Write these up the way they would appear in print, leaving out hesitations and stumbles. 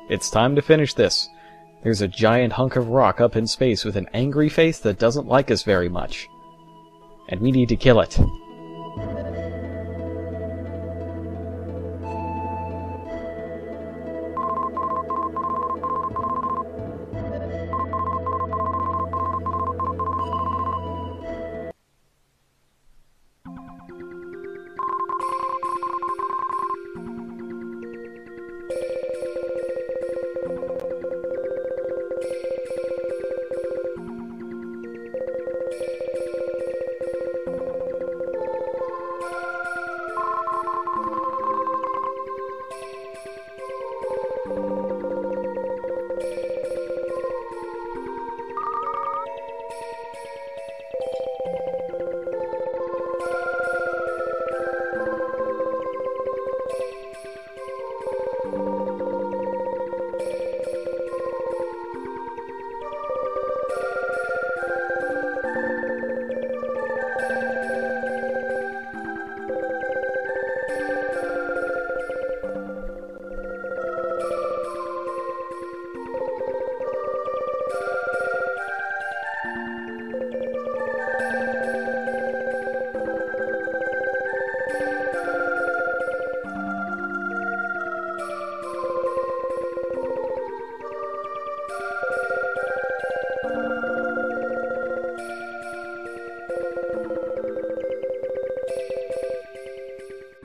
It's time to finish this. There's a giant hunk of rock up in space with an angry face that doesn't like us very much. And we need to kill it.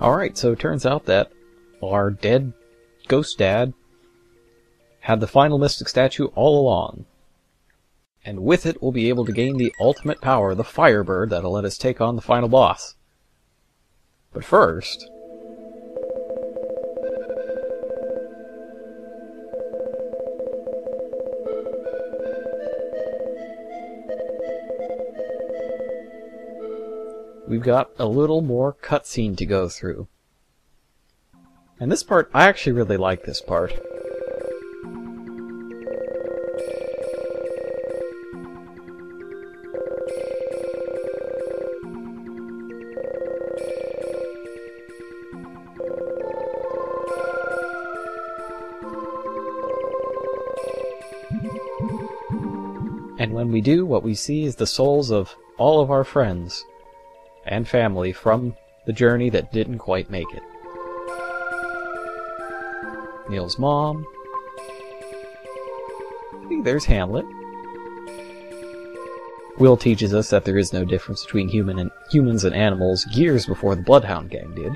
Alright, so it turns out that our dead ghost dad had the final mystic statue all along. And with it, we'll be able to gain the ultimate power, the Firebird, that'll let us take on the final boss. But first... we've got a little more cutscene to go through. And this part, I actually really like this part. And when we do, what we see is the souls of all of our friends and family from the journey that didn't quite make it. Neil's mom. Hey, there's Hamlet. Will teaches us that there is no difference between humans and animals years before the Bloodhound Gang did.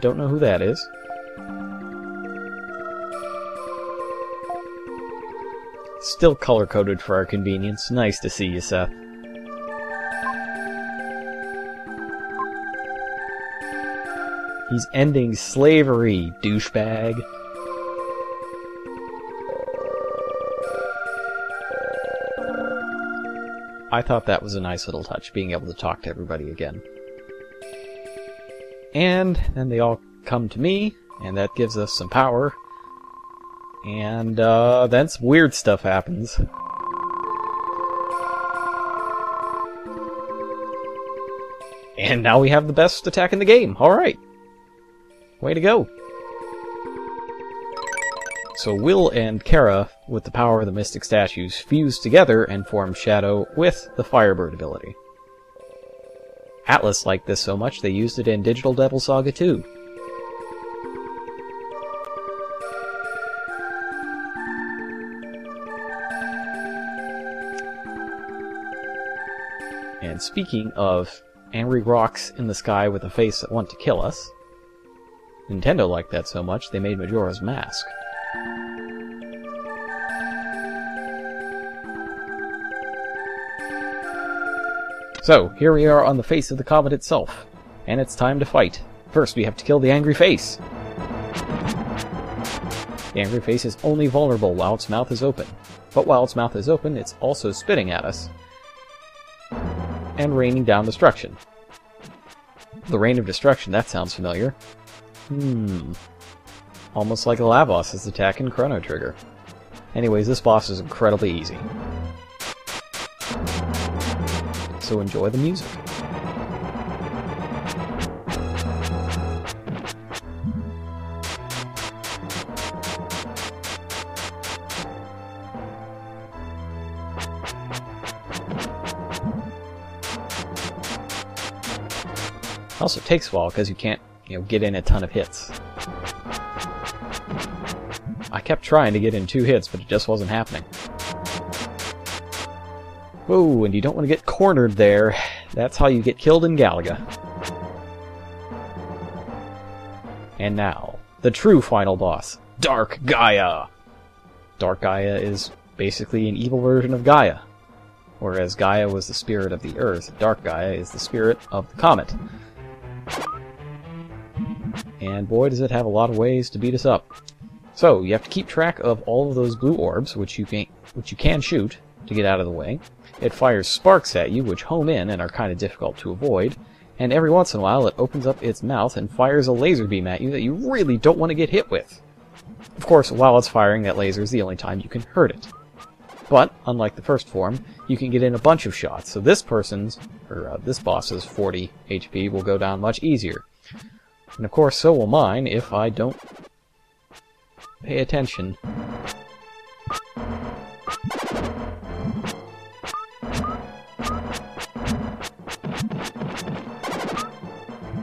Don't know who that is. Still color-coded for our convenience. Nice to see you, Seth. He's ending slavery, douchebag. I thought that was a nice little touch, being able to talk to everybody again. And then they all come to me, and that gives us some power. And then some weird stuff happens. And now we have the best attack in the game. Alright. Way to go. So Will and Kara, with the power of the Mystic Statues, fuse together and form Shadow with the Firebird ability. Atlas liked this so much they used it in Digital Devil Saga 2. And speaking of angry rocks in the sky with a face that want to kill us, Nintendo liked that so much they made Majora's Mask. So, here we are on the face of the comet itself, and it's time to fight. First, we have to kill the angry face. The angry face is only vulnerable while its mouth is open. But while its mouth is open, it's also spitting at us and raining down destruction. The Rain of Destruction, that sounds familiar. Almost like a Lavos' attack in Chrono Trigger. Anyways, this boss is incredibly easy. So enjoy the music. Also takes a while because you can't, get in a ton of hits. I kept trying to get in 2 hits, but it just wasn't happening. Whoa, and you don't want to get cornered there. That's how you get killed in Galaga. And now, the true final boss, Dark Gaia! Dark Gaia is basically an evil version of Gaia. Whereas Gaia was the spirit of the Earth, Dark Gaia is the spirit of the comet. And boy does it have a lot of ways to beat us up. So, you have to keep track of all of those blue orbs, which you can shoot to get out of the way. It fires sparks at you, which home in and are kind of difficult to avoid. And every once in a while it opens up its mouth and fires a laser beam at you that you really don't want to get hit with. Of course, while it's firing, that laser is the only time you can hurt it. But, unlike the first form, you can get in a bunch of shots, so this boss's 40 HP will go down much easier. And of course, so will mine if I don't pay attention.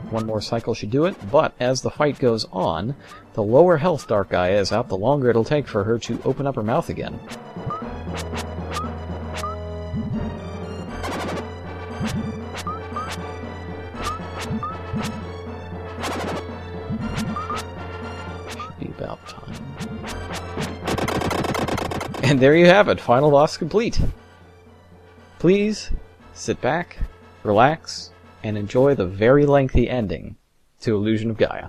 One more cycle should do it, but as the fight goes on, the lower health Dark Gaia is out, the longer it'll take for her to open up her mouth again. Should be about time. And there you have it, final boss complete. Please sit back, relax, and enjoy the very lengthy ending to Illusion of Gaia.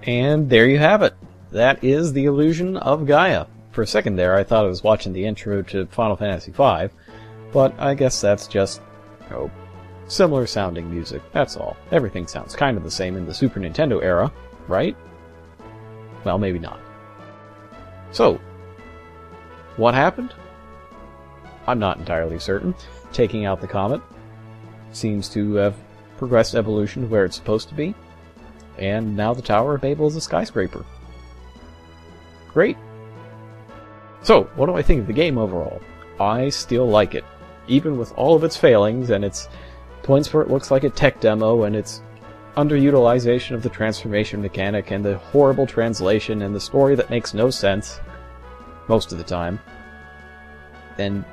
And there you have it. That is the illusion of Gaia. For a second there, I thought I was watching the intro to Final Fantasy V, but I guess that's just, similar sounding music, that's all. Everything sounds kind of the same in the Super Nintendo era, right? Well, maybe not. So, what happened? I'm not entirely certain. Taking out the comet seems to have progressed evolution to where it's supposed to be, and now the Tower of Babel is a skyscraper. Great. So, what do I think of the game overall? I still like it. Even with all of its failings, and its points where it looks like a tech demo, and its underutilization of the transformation mechanic, and the horrible translation, and the story that makes no sense, most of the time. And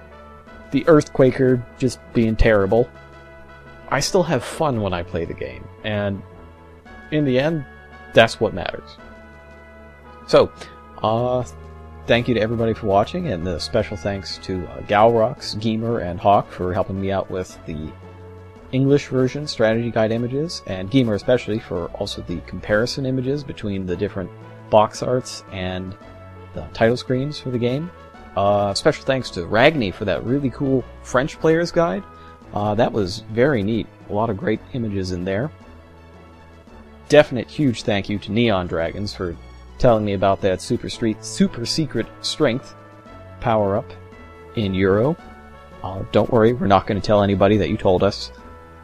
the Earthquaker just being terrible. I still have fun when I play the game, and in the end, that's what matters. So, thank you to everybody for watching, and a special thanks to Galrox, Geemer, and Hawk for helping me out with the English version strategy guide images, and Geemer especially for also the comparison images between the different box arts and the title screens for the game. Special thanks to Ragni for that really cool French player's guide. That was very neat. A lot of great images in there. Definite huge thank you to Neon Dragons for telling me about that super secret strength power-up in Euro. Don't worry, we're not going to tell anybody that you told us.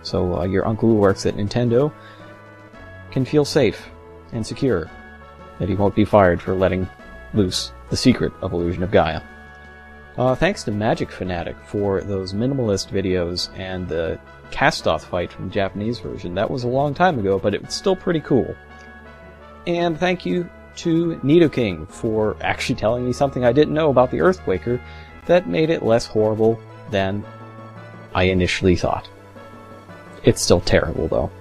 So your uncle who works at Nintendo can feel safe and secure that he won't be fired for letting loose the secret of Illusion of Gaia. Thanks to Magic Fanatic for those minimalist videos and the Castoth fight from the Japanese version. That was a long time ago, but it was still pretty cool. And thank you to Nidoking for actually telling me something I didn't know about the Earthquaker that made it less horrible than I initially thought. It's still terrible, though.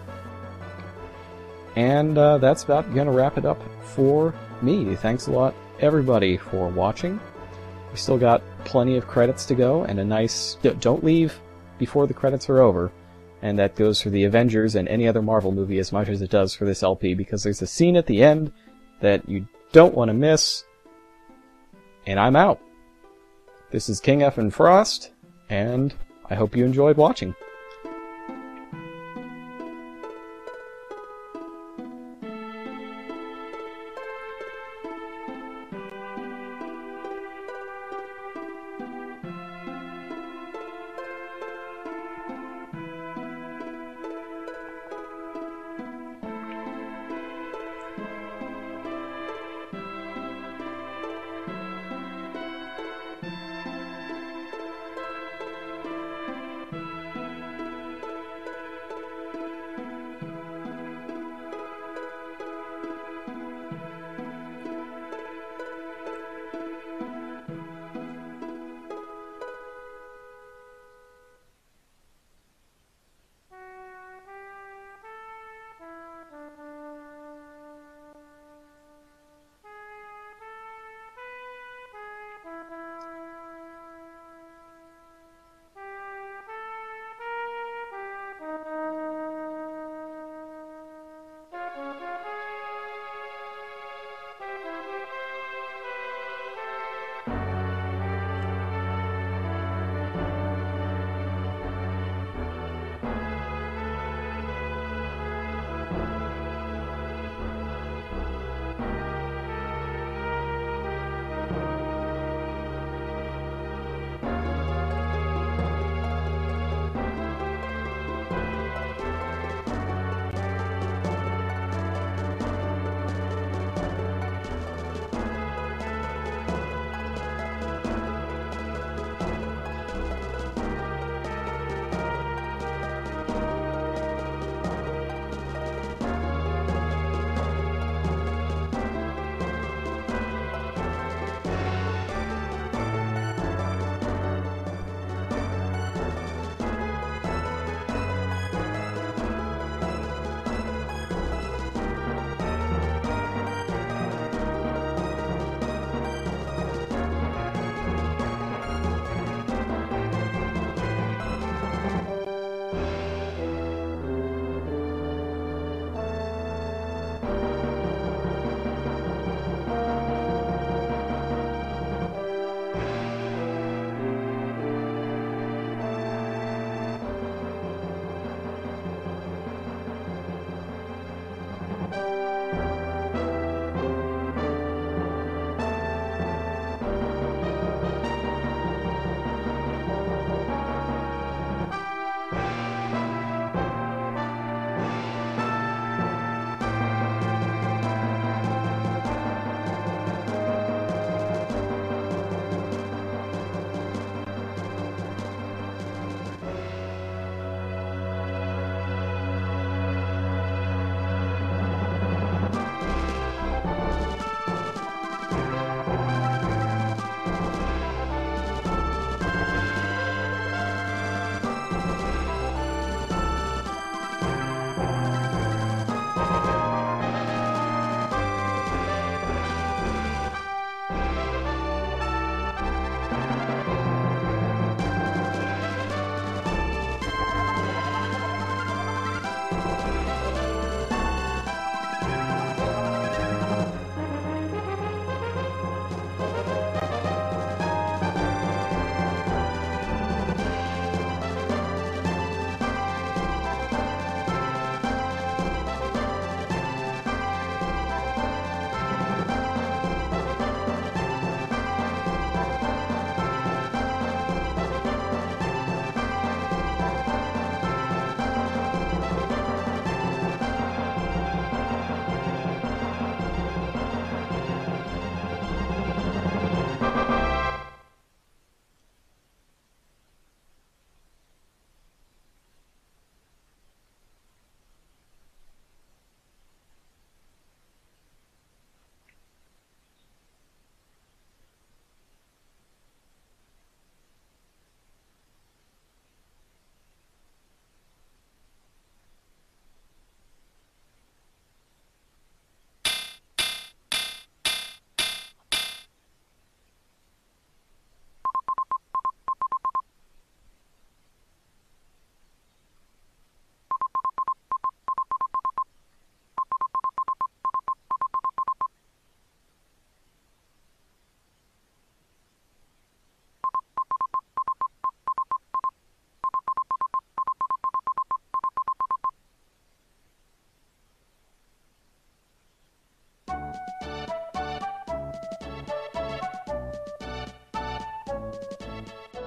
And that's about going to wrap it up for me. Thanks a lot, everybody, for watching. We still got plenty of credits to go, and a nice... Don't leave before the credits are over. And that goes for the Avengers and any other Marvel movie as much as it does for this LP, because there's a scene at the end that you don't want to miss. And I'm out. This is King F and Frost, and I hope you enjoyed watching.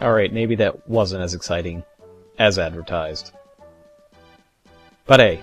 Alright, maybe that wasn't as exciting as advertised. But hey,